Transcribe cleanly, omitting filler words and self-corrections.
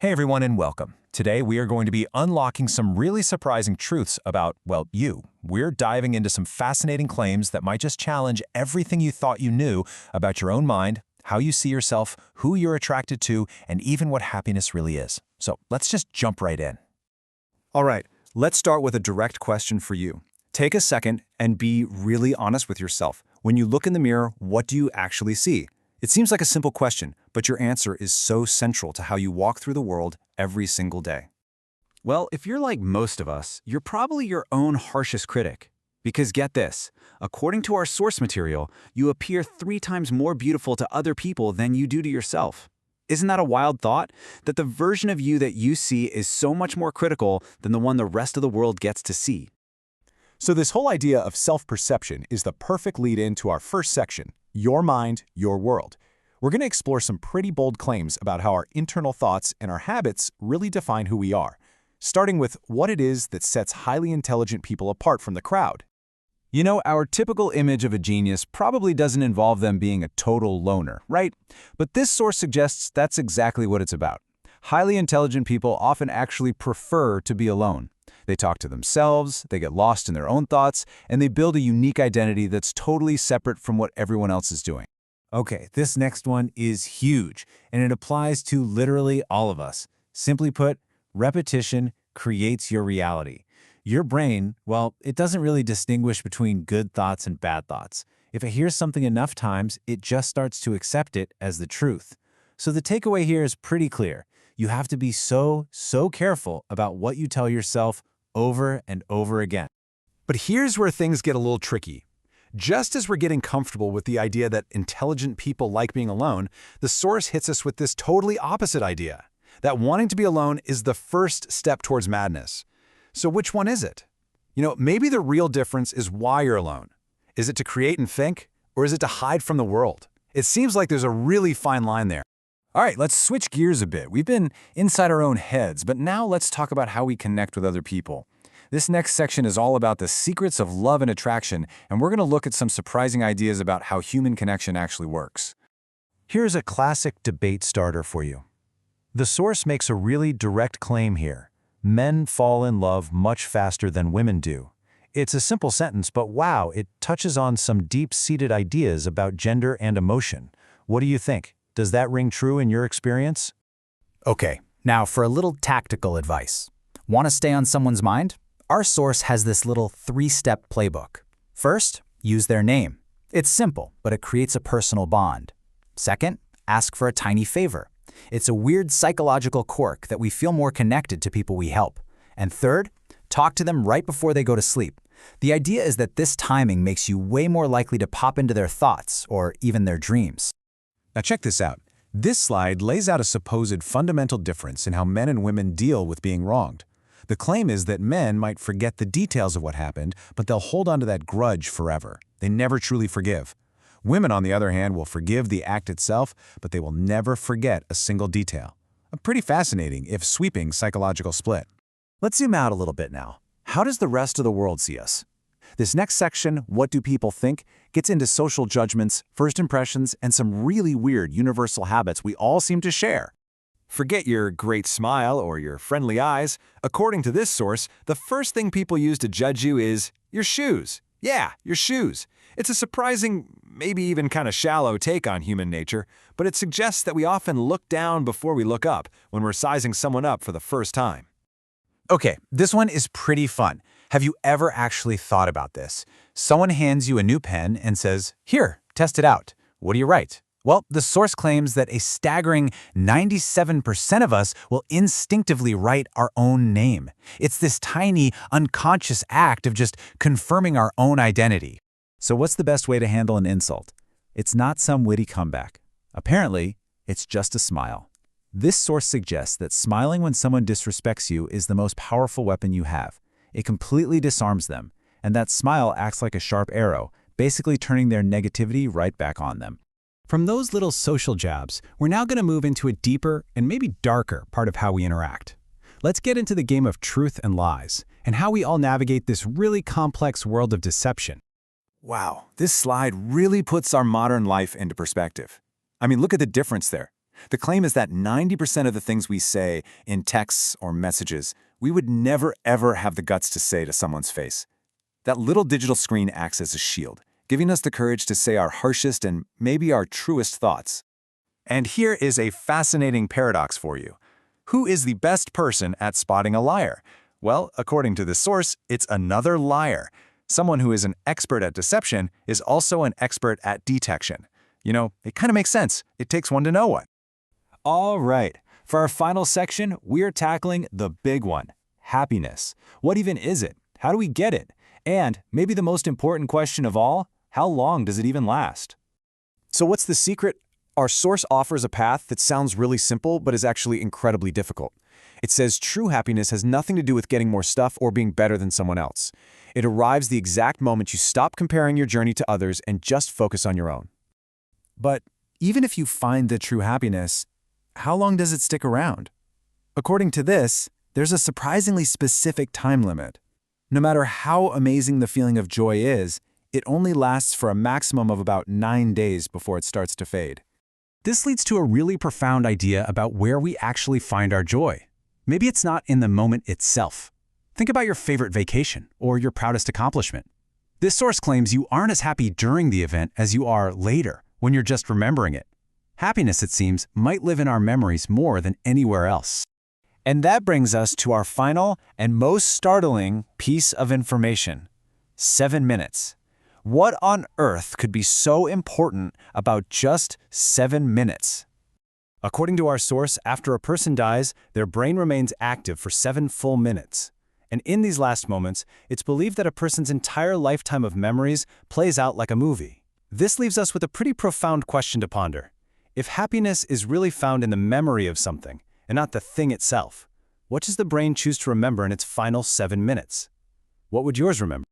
Hey everyone and welcome. Today we are going to be unlocking some really surprising truths about, well, you. We're diving into some fascinating claims that might just challenge everything you thought you knew about your own mind, how you see yourself, who you're attracted to, and even what happiness really is. So let's just jump right in. All right, let's start with a direct question for you. Take a second and be really honest with yourself. When you look in the mirror, what do you actually see? It seems like a simple question, but your answer is so central to how you walk through the world every single day. Well, if you're like most of us, you're probably your own harshest critic. Because get this, according to our source material, you appear 3 times more beautiful to other people than you do to yourself. Isn't that a wild thought? That the version of you that you see is so much more critical than the one the rest of the world gets to see. So this whole idea of self-perception is the perfect lead-in to our first section, Your Mind, Your World. We're going to explore some pretty bold claims about how our internal thoughts and our habits really define who we are, starting with what it is that sets highly intelligent people apart from the crowd. You know, our typical image of a genius probably doesn't involve them being a total loner, right? But this source suggests that's exactly what it's about. Highly intelligent people often actually prefer to be alone. They talk to themselves, they get lost in their own thoughts, and they build a unique identity that's totally separate from what everyone else is doing. Okay, this next one is huge, and it applies to literally all of us. Simply put, repetition creates your reality. Your brain, well, it doesn't really distinguish between good thoughts and bad thoughts. If it hears something enough times, it just starts to accept it as the truth. So the takeaway here is pretty clear. You have to be so careful about what you tell yourself over and over again. But here's where things get a little tricky. Just as we're getting comfortable with the idea that intelligent people like being alone, the source hits us with this totally opposite idea, that wanting to be alone is the first step towards madness. So which one is it? You know, maybe the real difference is why you're alone. Is it to create and think, or is it to hide from the world? It seems like there's a really fine line there. All right, let's switch gears a bit. We've been inside our own heads, but now let's talk about how we connect with other people. This next section is all about the secrets of love and attraction, and we're going to look at some surprising ideas about how human connection actually works. Here's a classic debate starter for you. The source makes a really direct claim here. Men fall in love much faster than women do. It's a simple sentence, but wow, it touches on some deep-seated ideas about gender and emotion. What do you think? Does that ring true in your experience? Okay, now for a little tactical advice. Want to stay on someone's mind? Our source has this little 3-step playbook. First, use their name. It's simple, but it creates a personal bond. Second, ask for a tiny favor. It's a weird psychological quirk that we feel more connected to people we help. And third, talk to them right before they go to sleep. The idea is that this timing makes you way more likely to pop into their thoughts or even their dreams. Now check this out. This slide lays out a supposed fundamental difference in how men and women deal with being wronged. The claim is that men might forget the details of what happened, but they'll hold on to that grudge forever. They never truly forgive. Women, on the other hand, will forgive the act itself, but they will never forget a single detail. A pretty fascinating, if sweeping, psychological split. Let's zoom out a little bit now. How does the rest of the world see us? This next section, What Do People Think?, gets into social judgments, first impressions, and some really weird universal habits we all seem to share. Forget your great smile or your friendly eyes. According to this source, the first thing people use to judge you is your shoes. Yeah, your shoes. It's a surprising, maybe even kind of shallow take on human nature, but it suggests that we often look down before we look up when we're sizing someone up for the first time. Okay, this one is pretty fun. Have you ever actually thought about this? Someone hands you a new pen and says, "Here, test it out. What do you write?" Well, the source claims that a staggering 97% of us will instinctively write our own name. It's this tiny, unconscious act of just confirming our own identity. So what's the best way to handle an insult? It's not some witty comeback. Apparently, it's just a smile. This source suggests that smiling when someone disrespects you is the most powerful weapon you have. It completely disarms them, and that smile acts like a sharp arrow, basically turning their negativity right back on them. From those little social jabs, we're now going to move into a deeper and maybe darker part of how we interact. Let's get into the game of truth and lies, and how we all navigate this really complex world of deception. Wow, this slide really puts our modern life into perspective. I mean, look at the difference there. The claim is that 90% of the things we say in texts or messages, we would never ever have the guts to say to someone's face. That little digital screen acts as a shield, giving us the courage to say our harshest and maybe our truest thoughts. And here is a fascinating paradox for you. Who is the best person at spotting a liar? Well, according to this source, it's another liar. Someone who is an expert at deception is also an expert at detection. You know, it kind of makes sense. It takes one to know one. All right, for our final section, we're tackling the big one, happiness. What even is it? How do we get it? And maybe the most important question of all, how long does it even last? So what's the secret? Our source offers a path that sounds really simple but is actually incredibly difficult. It says true happiness has nothing to do with getting more stuff or being better than someone else. It arrives the exact moment you stop comparing your journey to others and just focus on your own. But even if you find the true happiness, how long does it stick around? According to this, there's a surprisingly specific time limit. No matter how amazing the feeling of joy is, it only lasts for a maximum of about 9 days before it starts to fade. This leads to a really profound idea about where we actually find our joy. Maybe it's not in the moment itself. Think about your favorite vacation or your proudest accomplishment. This source claims you aren't as happy during the event as you are later, when you're just remembering it. Happiness, it seems, might live in our memories more than anywhere else. And that brings us to our final and most startling piece of information. 7 minutes. What on earth could be so important about just 7 minutes? According to our source, after a person dies, their brain remains active for 7 full minutes. And in these last moments, it's believed that a person's entire lifetime of memories plays out like a movie. This leaves us with a pretty profound question to ponder. If happiness is really found in the memory of something, and not the thing itself, what does the brain choose to remember in its final 7 minutes? What would yours remember?